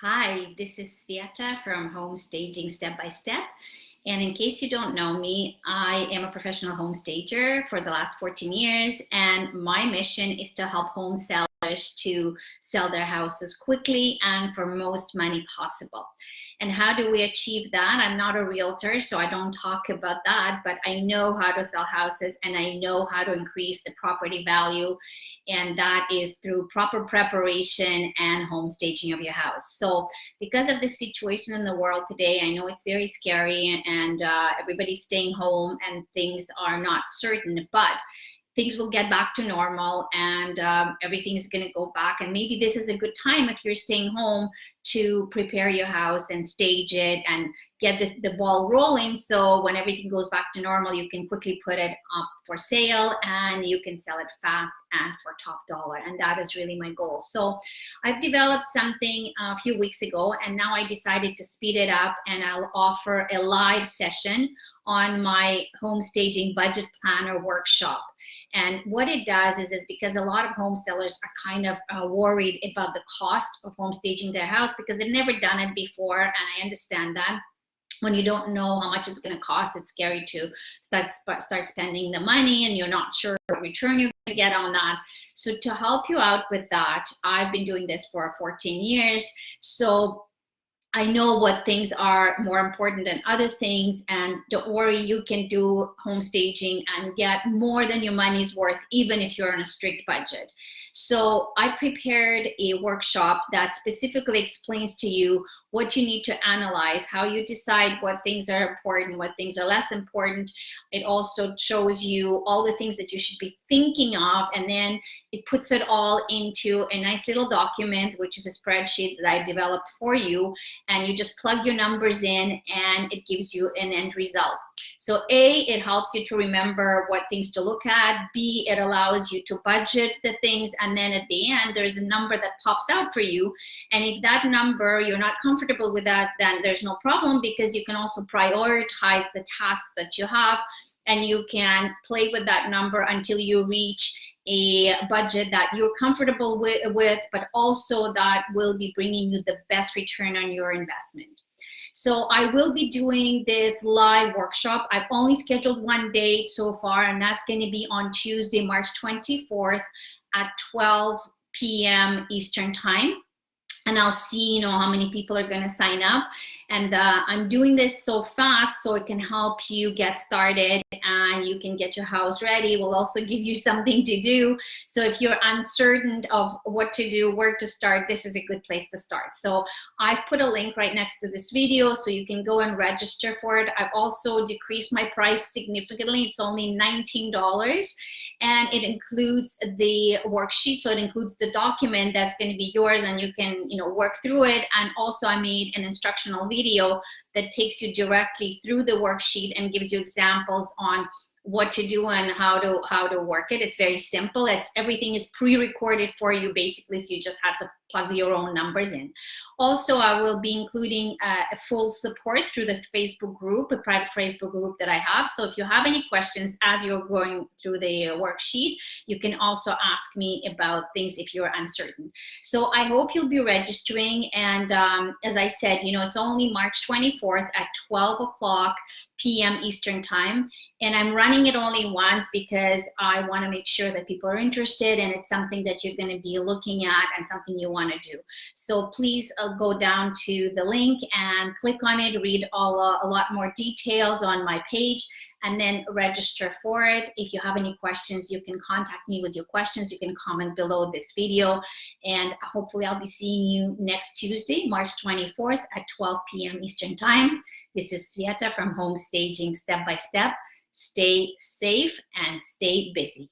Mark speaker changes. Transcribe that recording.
Speaker 1: Hi, this is Svieta from Home Staging Step by Step. And in case you don't know me, I am a professional home stager for the last 14 years. And my mission is to help home sellers to sell their houses quickly and for most money possible. And how do we achieve that? I'm not a realtor, so I don't talk about that, but I know how to sell houses and I know how to increase the property value. And that is through proper preparation and home staging of your house. So because of the situation in the world today, I know it's very scary and everybody's staying home and things are not certain, but things will get back to normal and everything is going to go back. And maybe this is a good time if you're staying home to prepare your house and stage it and get the ball rolling. So when everything goes back to normal, you can quickly put it up for sale and you can sell it fast and for top dollar. And that is really my goal. So I've developed something a few weeks ago and now I decided to speed it up and I'll offer a live session on my home staging budget planner workshop. And what it does is because a lot of home sellers are kind of worried about the cost of home staging their house because they've never done it before, and I understand that. When you don't know how much it's going to cost, it's scary to start spending the money and you're not sure what return you're going to get on that. So to help you out with that, I've been doing this for 14 years. So I know what things are more important than other things, and don't worry, you can do home staging and get more than your money's worth even if you're on a strict budget. So I prepared a workshop that specifically explains to you what you need to analyze, how you decide what things are important, what things are less important. It also shows you all the things that you should be thinking of, and then it puts it all into a nice little document, which is a spreadsheet that I developed for you, and you just plug your numbers in and it gives you an end result. So A, it helps you to remember what things to look at. B, it allows you to budget the things. And then at the end, there's a number that pops out for you. And if that number, you're not comfortable with that, then there's no problem because you can also prioritize the tasks that you have and you can play with that number until you reach a budget that you're comfortable with, but also that will be bringing you the best return on your investment. So I will be doing this live workshop. I've only scheduled one date so far, and that's going to be on Tuesday, March 24th at 12 p.m. Eastern Time. And I'll see, how many people are going to sign up. And I'm doing this so fast so it can help you get started and you can get your house ready. We'll also give you something to do. So if you're uncertain of what to do, where to start, this is a good place to start. So I've put a link right next to this video so you can go and register for it. I've also decreased my price significantly. It's only $19 and it includes the worksheet. So it includes the document that's going to be yours and you can, work through it. And also I made an instructional video that takes you directly through the worksheet and gives you examples on what to do and how to work it. It's very simple. Everything is pre-recorded for you basically, so you just have to plug your own numbers in. Also, I will be including a full support through this Facebook group, a private Facebook group that I have. So if you have any questions as you're going through the worksheet, you can also ask me about things if you're uncertain. So I hope you'll be registering. And as I said, it's only March 24th at 12 p.m. Eastern Time. And I'm running it only once because I want to make sure that people are interested and it's something that you're going to be looking at and something you want to do. So please go down to the link and click on it, read a lot more details on my page, and then register for it. If you have any questions, you can contact me with your questions. You can comment below this video, and hopefully I'll be seeing you next Tuesday, March 24th at 12 p.m. Eastern Time. This is Svieta from Home Staging Step by Step. Stay safe and stay busy.